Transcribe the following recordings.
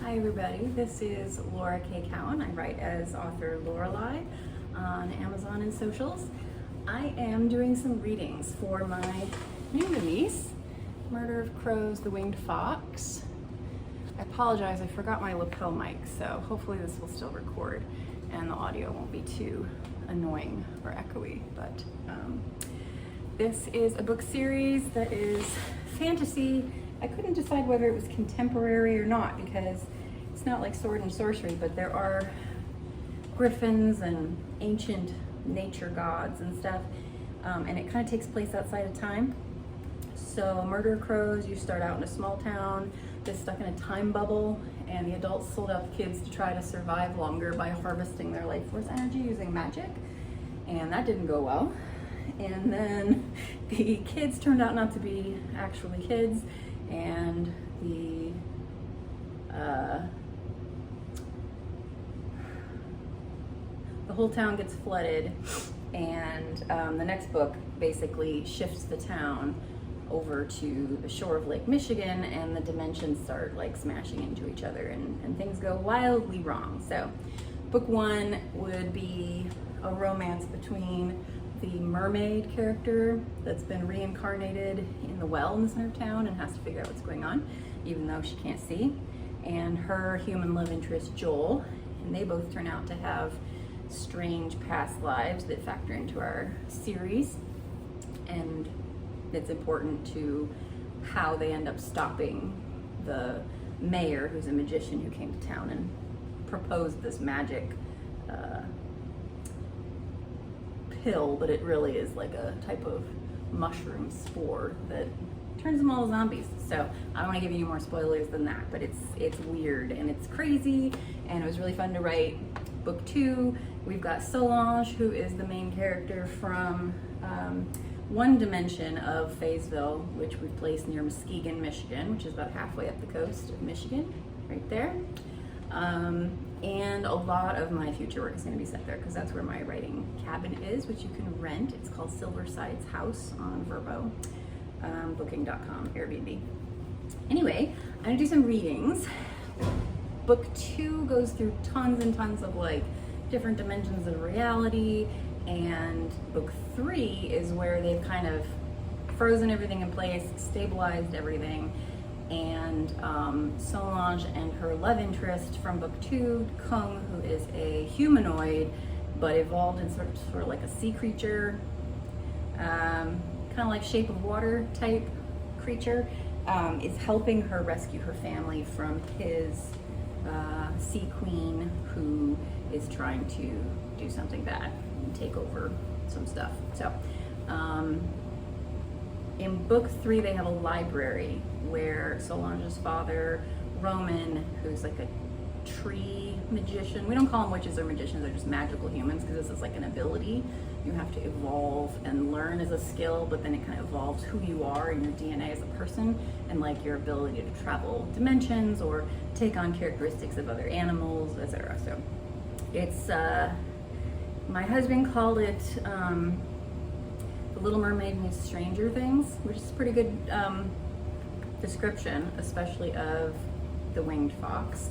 Hi everybody, this is Laura K. Cowan. I write as author Lorelai on Amazon and socials. I am doing some readings for my new release, Murder of Crows, The Winged Fox. I apologize, I forgot my lapel mic, so hopefully this will still record and the audio won't be too annoying or echoey, but this is a book series that is fantasy. I couldn't decide whether it was contemporary or not because it's not like sword and sorcery, but there are griffins and ancient nature gods and stuff, and it kind of takes place outside of time. So Murder of Crows, you start out in a small town that's stuck in a time bubble, and the adults sold out the kids to try to survive longer by harvesting their life force energy using magic, and that didn't go well. And then the kids turned out not to be actually kids, and the whole town gets flooded, and the next book basically shifts the town over to the shore of Lake Michigan, and the dimensions start like smashing into each other, and things go wildly wrong. So book one would be a romance between the mermaid character that's been reincarnated in the well in the center of town and has to figure out what's going on, even though she can't see, and her human love interest Joel, and they both turn out to have strange past lives that factor into our series, and it's important to how they end up stopping the mayor, who's a magician who came to town and proposed this magic pill, but it really is like a type of mushroom spore that turns them all zombies. So I don't want to give you any more spoilers than that, but it's weird and it's crazy, and it was really fun to write. Book two, we've got Solange, who is the main character from one dimension of Fayetteville, which we've placed near Muskegon, Michigan, which is about halfway up the coast of Michigan, right there. And a lot of my future work is going to be set there because that's where my writing cabin is, which you can rent. It's called Silversides House on Verbo, booking.com, Airbnb. Anyway, I'm going to do some readings. Book two goes through tons and tons of like different dimensions of reality, and book three is where they've kind of frozen everything in place, stabilized everything, and Solange and her love interest from book two, Kung, who is a humanoid but evolved in sort of like a sea creature, kind of like Shape of Water type creature, is helping her rescue her family from his sea queen, who is trying to do something bad and take over some stuff. So in book three, they have a library where Solange's father, Roman, who's like a tree magician. We don't call them witches or magicians, they're just magical humans, because this is like an ability. You have to evolve and learn as a skill, but then it kind of evolves who you are and your DNA as a person, and like your ability to travel dimensions or take on characteristics of other animals, etc. So it's, my husband called it The Little Mermaid meets Stranger Things, which is a pretty good description, especially of the winged fox.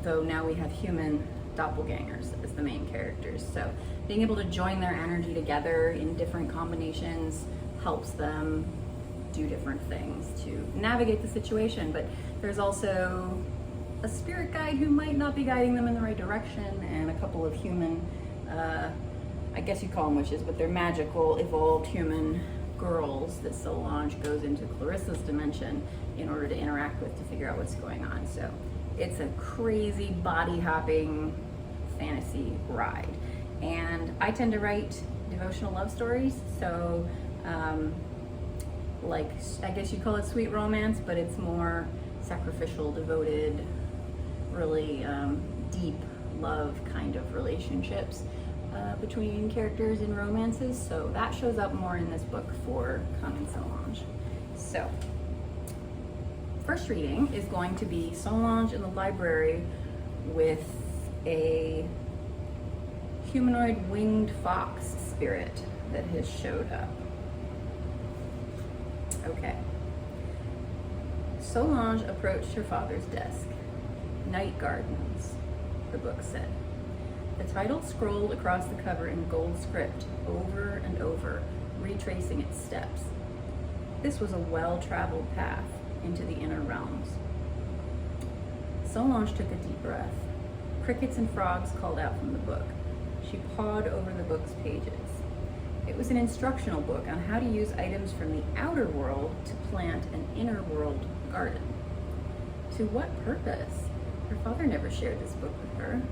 Though now we have human doppelgangers as the main characters. So being able to join their energy together in different combinations helps them do different things to navigate the situation. But there's also a spirit guide who might not be guiding them in the right direction, and a couple of human, I guess you call them witches, but they're magical, evolved human girls that Solange goes into Clarissa's dimension in order to interact with to figure out what's going on. So it's a crazy body-hopping fantasy ride. And I tend to write devotional love stories, so like, I guess you call it sweet romance, but it's more sacrificial, devoted, really deep love kind of relationships between characters in romances. So that shows up more in this book for Kung and Solange. So first reading is going to be Solange in the library with a humanoid winged fox spirit that has showed up. Okay. Solange approached her father's desk. Night Gardens, the book said. The title scrolled across the cover in gold script, over and over, retracing its steps. This was a well-traveled path into the inner realms. Solange took a deep breath. Crickets and frogs called out from the book. She pawed over the book's pages. It was an instructional book on how to use items from the outer world to plant an inner world garden. To what purpose? Her father never shared this book with her.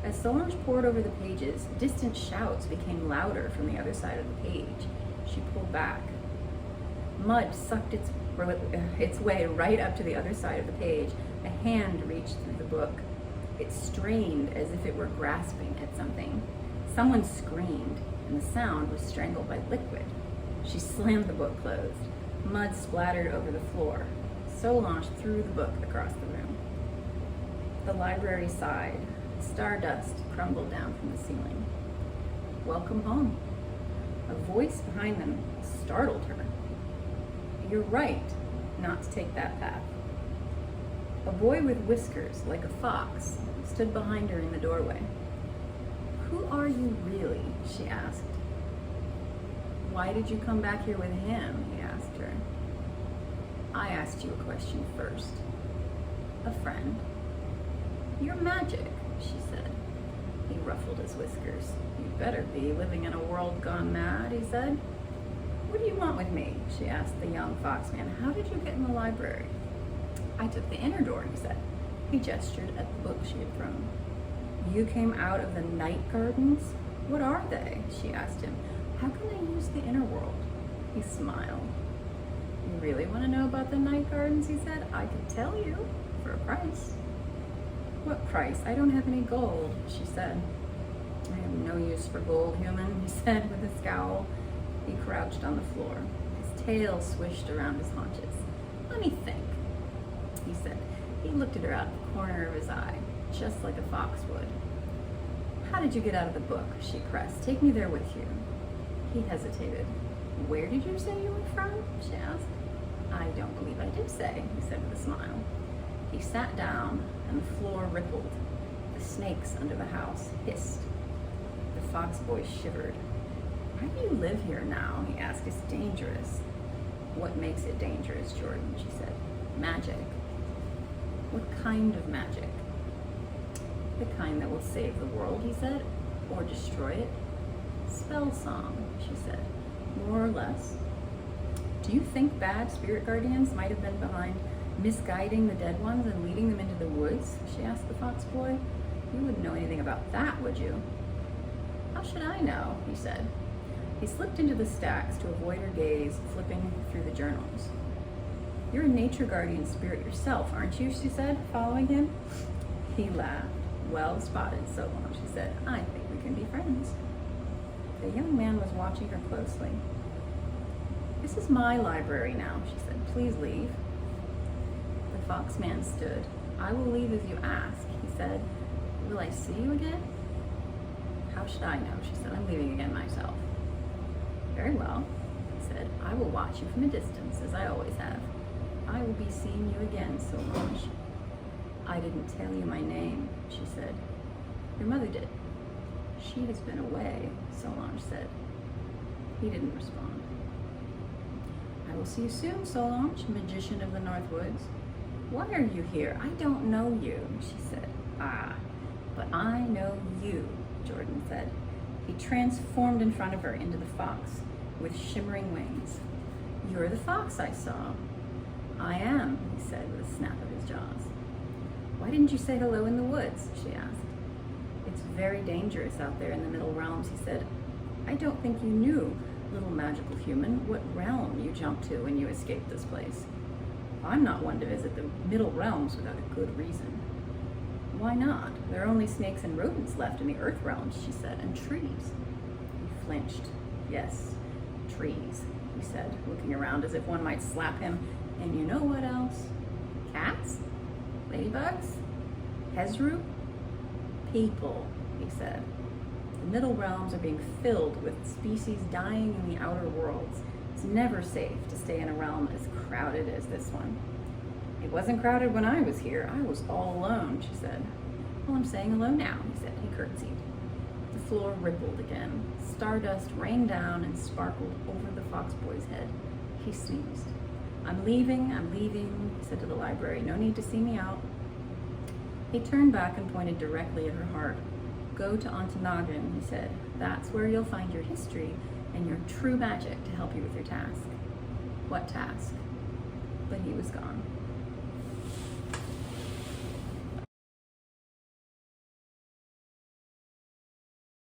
As Solange pored over the pages, distant shouts became louder from the other side of the page. She pulled back. Mud sucked its way right up to the other side of the page. A hand reached through the book. It strained as if it were grasping at something. Someone screamed, and the sound was strangled by liquid. She slammed the book closed. Mud splattered over the floor. Solange threw the book across the room. The library sighed. Stardust crumbled down from the ceiling. Welcome home. A voice behind them startled her. You're right not to take that path. A boy with whiskers, like a fox, stood behind her in the doorway. Who are you really? She asked. Why did you come back here with him? He asked her. I asked you a question first. A friend. You're magic, she said. He ruffled his whiskers. You better be living in a world gone mad, he said. What do you want with me? She asked the young foxman. How did you get in the library? I took the inner door, he said. He gestured at the book she had thrown. You came out of the night gardens? What are they? She asked him. How can I use the inner world? He smiled. You really want to know about the night gardens? He said. I could tell you for a price. What price? I don't have any gold, she said. I have no use for gold, human, he said with a scowl. He crouched on the floor. His tail swished around his haunches. Let me think, he said. He looked at her out of the corner of his eye, just like a fox would. How did you get out of the book? She pressed. Take me there with you. He hesitated. Where did you say you were from? She asked. I don't believe I did say, he said with a smile. He sat down, and the floor rippled. The snakes under the house hissed. The fox boy shivered. Why do you live here now? He asked. It's dangerous. What makes it dangerous, Jordan? She said. Magic. What kind of magic? The kind that will save the world, he said, or destroy it. Spell song, she said. More or less. Do you think bad spirit guardians might have been behind misguiding the dead ones and leading them into the woods? She asked the fox boy. You wouldn't know anything about that, would you? How should I know? He said. He slipped into the stacks to avoid her gaze, flipping through the journals. You're a nature guardian spirit yourself, aren't you? She said, following him. He laughed. Well spotted, Solange, she said. I think we can be friends. The young man was watching her closely. This is my library now, she said. Please leave. The foxman stood. I will leave as you ask, he said. Will I see you again? How should I know? She said. I'm leaving again myself. Very well, he said. I will watch you from a distance, as I always have. I will be seeing you again, Solange. I didn't tell you my name, she said. Your mother did. She has been away, Solange said. He didn't respond. I will see you soon, Solange, magician of the North Woods. Why are you here? I don't know you, she said. Ah, but I know you, Jordan said. He transformed in front of her into the fox with shimmering wings. You're the fox I saw. I am, he said with a snap of his jaws. Why didn't you say hello in the woods? She asked. It's very dangerous out there in the middle realms, he said. I don't think you knew, little magical human, what realm you jumped to when you escaped this place. I'm not one to visit the middle realms without a good reason. Why not? There are only snakes and rodents left in the earth realms, she said, and trees. He flinched. Yes, trees, he said, looking around as if one might slap him. And you know what else? Cats? Ladybugs? Hezru? People, he said. The middle realms are being filled with species dying in the outer worlds. It's never safe to stay in a realm as crowded as this one. It wasn't crowded when I was here. I was all alone, she said. Well, I'm staying alone now, he said. He curtsied. The floor rippled again. Stardust rained down and sparkled over the fox boy's head. He sneezed. I'm leaving, he said to the library. No need to see me out. He turned back and pointed directly at her heart. Go to Ontonagon, he said. That's where you'll find your history and your true magic to help you with your task. What task? But he was gone.